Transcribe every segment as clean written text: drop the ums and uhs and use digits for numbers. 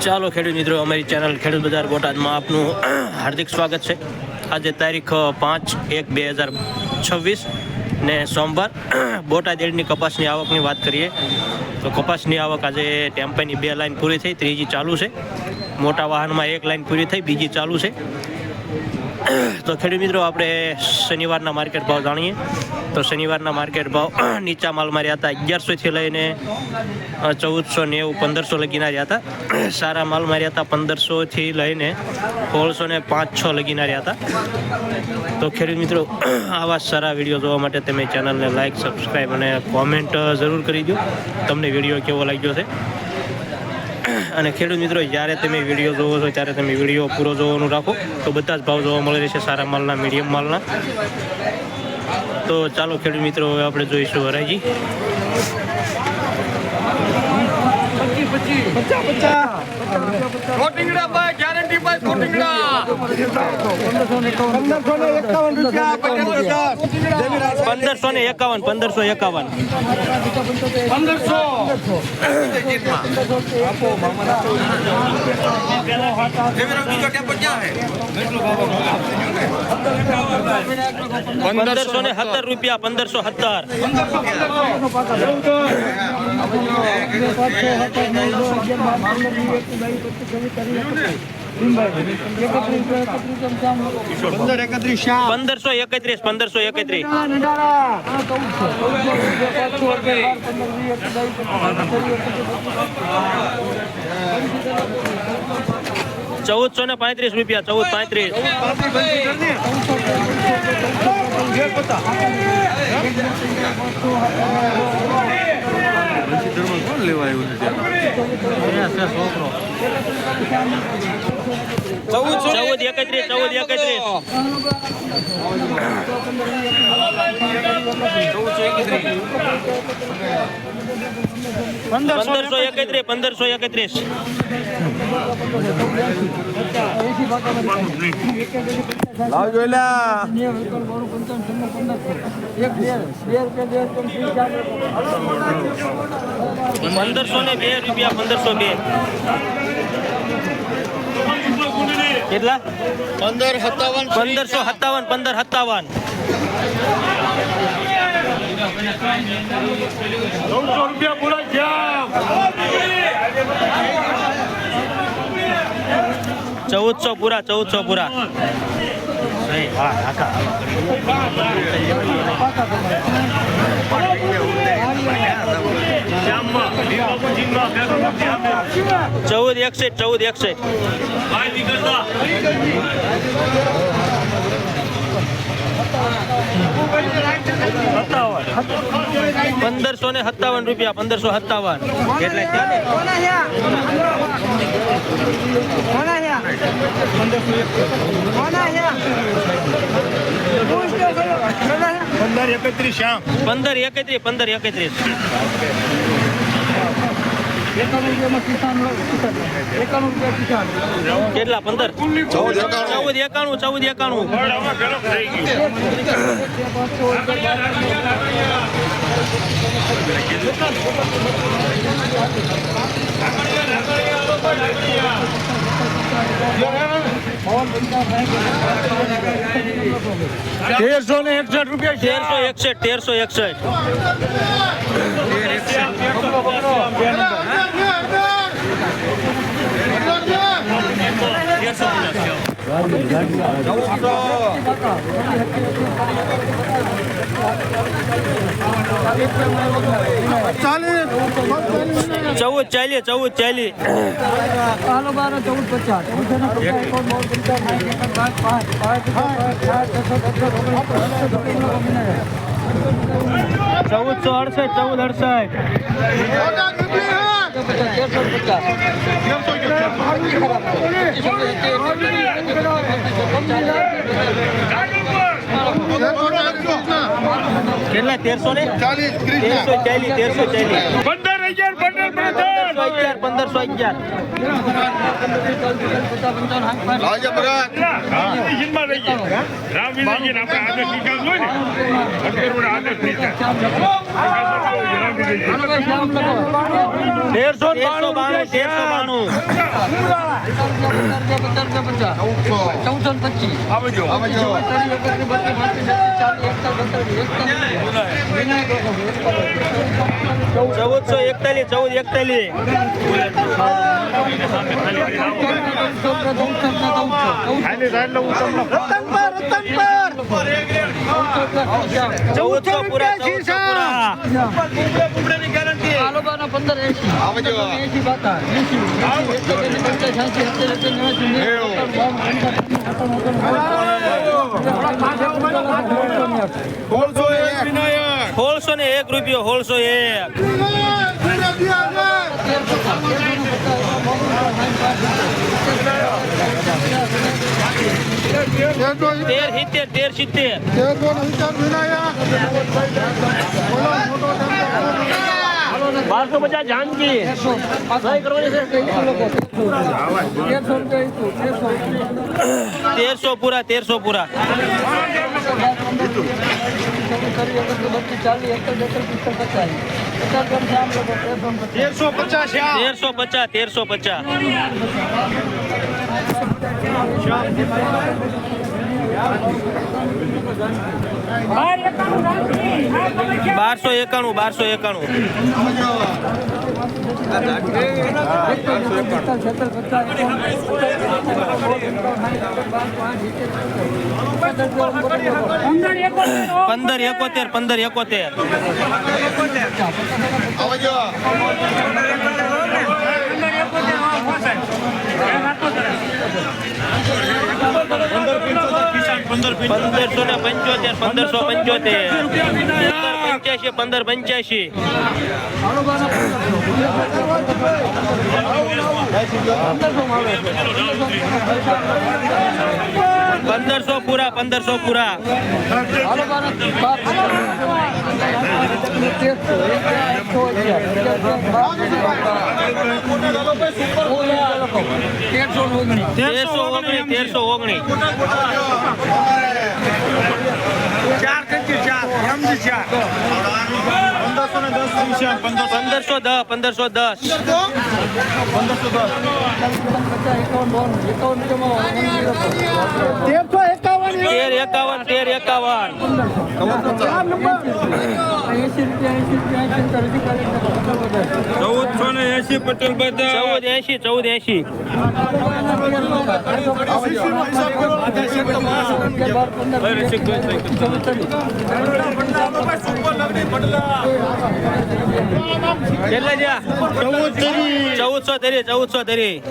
ચાલો ખેડૂત મિત્રો, અમારી ચેનલ ખેડૂત બજાર બોટાદમાં આપનું હાર્દિક સ્વાગત છે. આજે તારીખ 5/1/2026 ને સોમવાર. બોટાદ એડની કપાસની આવકની વાત કરીએ તો કપાસની આવક આજે ટેમ્પાની 2 લાઈન પૂરી થઈ, ત્રીજી ચાલુ છે. મોટા વાહનમાં 1 લાઈન પૂરી થઈ, બીજી ચાલુ છે. તો ખેડૂત મિત્રો, આપણે શનિવારના માર્કેટ ભાવ જાણીએ તો શનિવારના માર્કેટ ભાવ નીચા માલમાં રહ્યા હતા 1100થી લઈને 1490 1500 લગીના રહ્યા હતા. સારા માલમાં રહ્યા હતા 1500થી લઈને 1605-6 લગીના રહ્યા હતા. તો ખેડૂત મિત્રો, આવા સારા વિડીયો જોવા માટે તમે ચેનલને લાઇક, સબસ્ક્રાઈબ અને કોમેન્ટ જરૂર કરી દો તમને વિડીયો કેવો લાગ્યો છે. અને ખેડૂત મિત્રો, જ્યારે તમે વિડીયો જોવો છો ત્યારે તમે વિડીયો પૂરો જોવાનું રાખો તો બધા જ ભાવ જોવા મળે છે, સારા માલના, મીડિયમ માલના. તો ચાલો ખેડૂત મિત્રો, હવે આપણે જોઈશું હરાજી. 1517 રૂપિયા, 1435 રૂપિયા, 1531. લાવ જોઈ લે 1502 રૂપિયા, 1502. કેટલા? 1557. 1400 પૂરા, 1400 પૂરા. ચૌદ 61. 1557 રૂપિયા, 1557. કેટલા? 15 1491. રૂપિયા, 1361. ચૌદ 40. કેટલા? 1511. ચૌદસો એકતાલીસ 1441 1400 પૂરા 1601 રૂપિયો 1370 1250 જાનકી સહી કરવાની છે 1300 પૂરા 1585 1500 પૂરા 1480 પટેલ બધા 1480 કેટલા જ્યાં 1430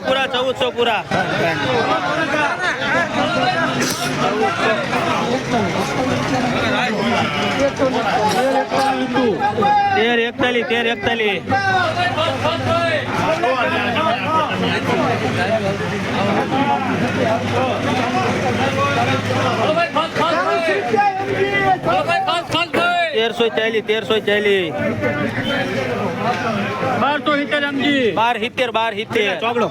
1400 પૂરા 1341 1270 ચોગડો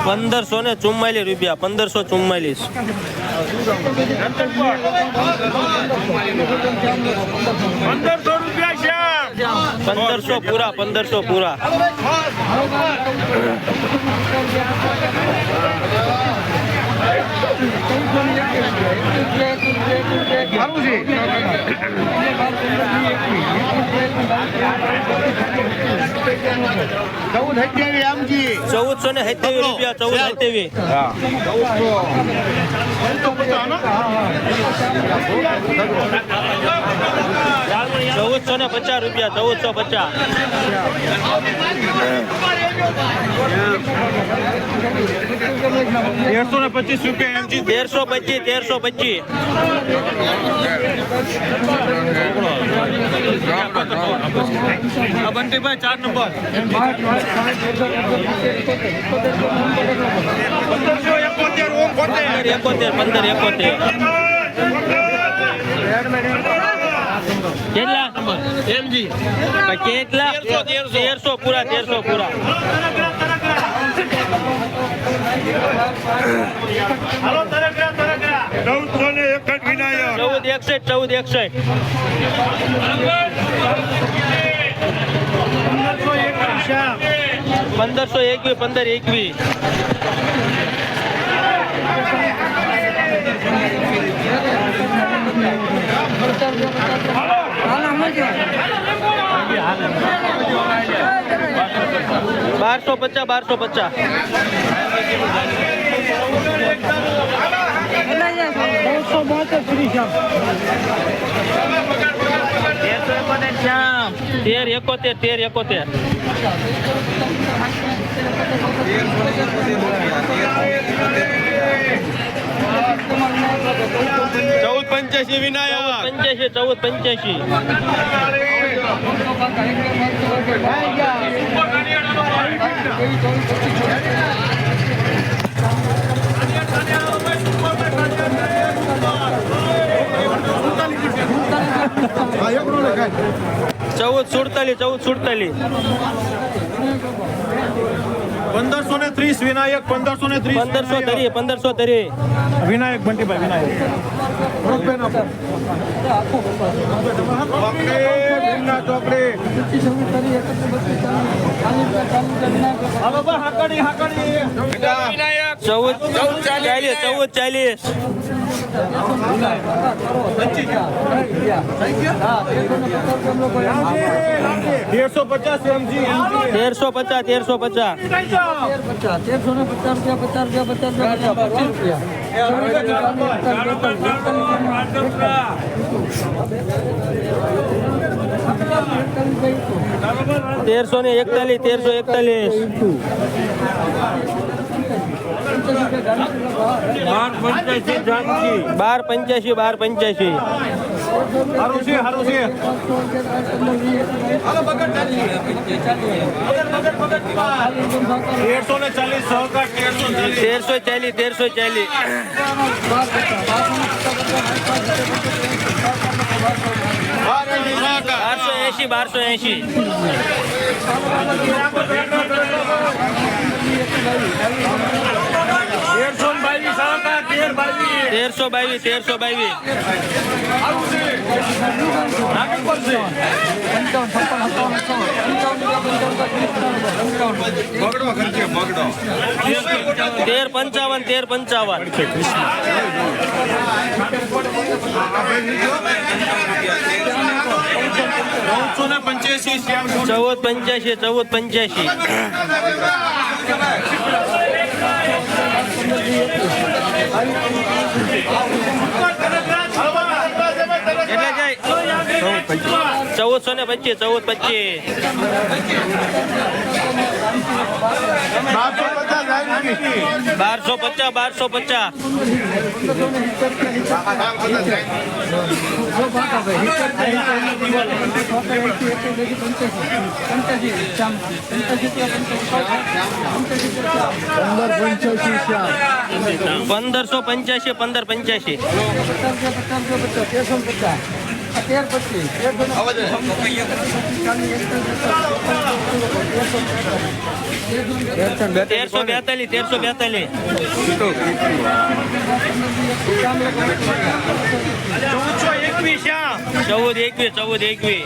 રૂપિયા 1544 રૂપિયા 1544 શ્યામ 1500 પૂરા 1500 પૂરા. સારું છે. 1427 આમજી 1427 રૂપિયા 1427. હા 1450 રૂપિયા 1450. 1325 રૂપિયા એમજી 1325. બંટીભાઈ 4 નંબર 1571. કેટલા એમજી કેટલા 1300 પૂરા 1300 પૂરા. હાલો તરકરા 1461 વિનાયક 1461. 1521. બારસો પચાસ 1371. વિનાયક 1485. ચૌદ સુડતાલીસ 1530 વિનાયક 1530 1530. વિનાયક બંટીભાઈ વિનાયક ચોકડી હાલો બા હાકડી વિનાયક 1440. 1350 એમજી 1350. 1285. હારું છે હાલો બગડ 1340 સહકાર 1340. 1280. 1322. બગડો ખર્ચે બગડો 1485. એટલે જાય 1425. 1250. પંદરસો 1585. 1342. 1421.